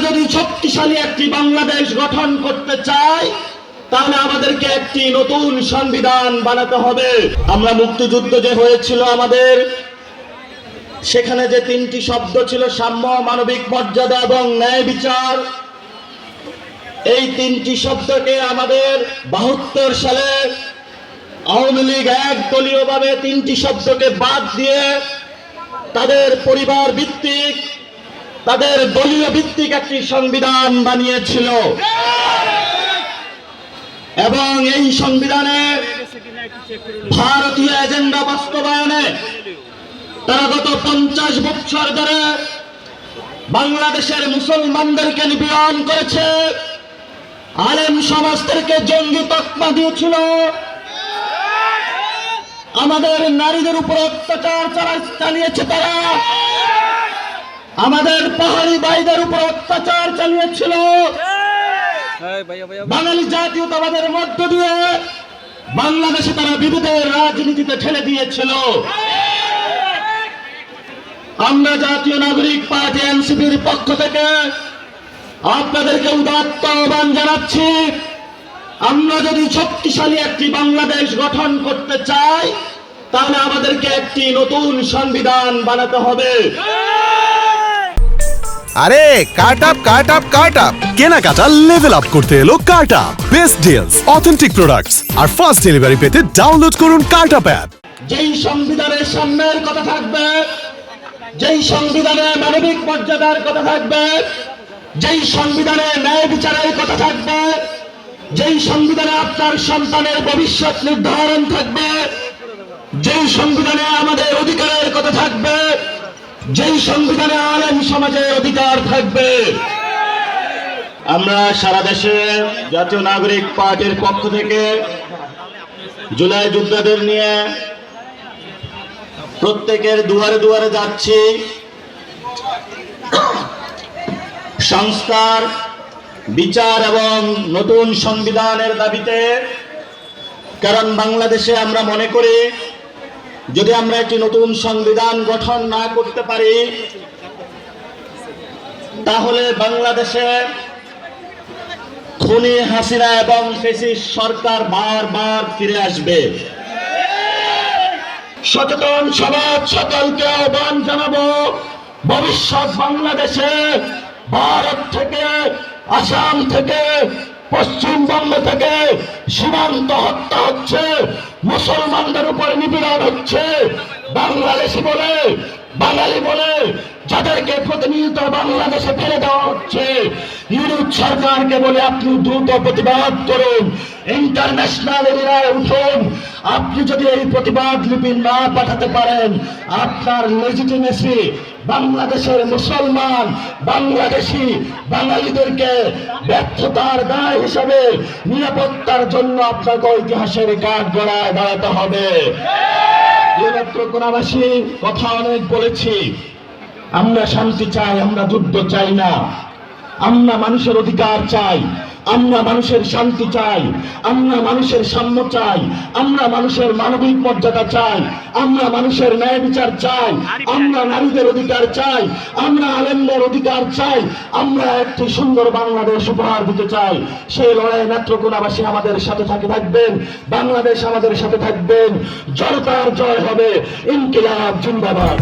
যদি শক্তিশালী একটি বাংলাদেশ গঠন করতে চাই তাহলে আমাদেরকে একটি নতুন সংবিধান বানাতে হবে। আমরা মুক্তিযুদ্ধ যে হয়েছিল আমাদের, সেখানে যে তিনটি শব্দ ছিল সাম্য, মানবিক মর্যাদা এবং ন্যায় বিচার, এই তিনটি শব্দকে আমাদের 72 সালে আওয়ামী লীগ একদলীয়ভাবে তিনটি শব্দকে বাদ দিয়ে তাদের পরিবার ভিত্তিক, তাদের দলীয় ভিত্তিক একটি সংবিধান বানিয়েছিল এবং এই সংবিধানে ভারতীয় এজেন্ডা বাস্তবায়নে তারা গত 50 বছর ধরে বাংলাদেশের মুসলমানদেরকে নিপীড়ন করেছে, আলেম সমাজদেরকে জঙ্গি তকমা দিয়েছিল, আমাদের নারীদের উপর অত্যাচার চালিয়েছে তারা, আমাদের পাহাড়ি ভাইদের উপর অত্যাচার চালিয়েছিল, বাঙালি জাতীয়তাবাদের মধ্য দিয়ে বাংলাদেশে তারা বিভেদের রাজনীতিতে ঠেলে দিয়েছিল। আমরা জাতীয় নাগরিক পার্টি এনসিপির পক্ষ থেকে আপনাদেরকে উদাত্ত আহ্বান জানাচ্ছি, আমরা যদি শক্তিশালী একটি বাংলাদেশ গঠন করতে চাই তাহলে আমাদেরকে একটি নতুন সংবিধান বানাতে হবে। আরে কাট আপ কেনাকাটা লেভেল আপ করতে এলো cut up. Best deals, authentic products আর ফাস্ট ডেলিভারি পেতে ডাউনলোড করুন কাট আপ অ্যাপ। যেই সংবিধানের সাম্যের কথা থাকবে, যেই সংবিধানে মানবিক মর্যাদার কথা থাকবে, যেই সংবিধানে ন্যায় বিচারের কথা থাকবে, যেই সংবিধানে আপনার সন্তানের ভবিষ্যৎ নির্ধারণ থাকবে, যেই সংবিধানে আমাদের অধিকারের কথা থাকবে, যেই সংবিধানে আলেম সমাজের অধিকার থাকবে। আমরা সারা দেশে জাতীয় নাগরিক পার্টির পক্ষ থেকে জুলাই যোদ্ধাদের নিয়ে প্রত্যেকের দুয়ারে দুয়ারে যাচ্ছি সংস্কার, বিচার এবং নতুন সংবিধানের দাবিতে। কারণ বাংলাদেশে আমরা মনে করি যদি আমরা একটি নতুন সংবিধান গঠন না করতে পারি তাহলে বাংলাদেশে খুনি হাসিনা এবং ফ্যাসিস্ট সরকার বারবার ফিরে আসবে। সচেতন সমাজ সকলকে আহ্বান জানাবো, ভবিষ্যৎ বাংলাদেশে ভারত থেকে, আসাম থেকে, পশ্চিমবঙ্গ থেকে সীমান্ত হত্যা হচ্ছে, মুসলমানদের উপর নিপীড়ন হচ্ছে, বাংলাদেশি বলে, বাঙালি বলে যাদেরকে প্রতিনিয়ত বাংলাদেশে ফেলে দেওয়া হচ্ছে, ইউনিট সরকারকে বলে আপনি দ্রুত প্রতিবাদ করুন, ইন্টারন্যাশনাল এরিয়ায় উঠুন। আপনি যদি এই প্রতিবাদ লিপি না পাঠাতে পারেন আপনার লেজিটিমেসি বাংলাদেশের মুসলমান, বাংলাদেশি, বাঙালিদেরকে ব্যর্থতার দায় হিসাবে নিরাপত্তার জন্য আপনাকে ইতিহাসের কাঠ গড়ায় দাঁড়াতে হবে। নেত্রকোনাবাসী কথা অনেক বলেছি, আমরা শান্তি চাই, আমরা যুদ্ধ চাই না, আমরা মানুষের অধিকার চাই, আমরা মানুষের শান্তি চাই, আমরা মানুষের সাম্য চাই, আমরা মানুষের মানবিক মর্যাদা চাই, আমরা মানুষের ন্যায় বিচার চাই, আমরা নারীদের অধিকার চাই, আমরা আলেমদের অধিকার চাই, আমরা একটি সুন্দর বাংলাদেশ উপহার দিতে চাই। সেই লড়াই নেত্রকোনাবাসী আমাদের সাথে থাকবেন, বাংলাদেশ আমাদের সাথে থাকবেন। জনতার জয় হবে, ইনকিলাব জিন্দাবাদ।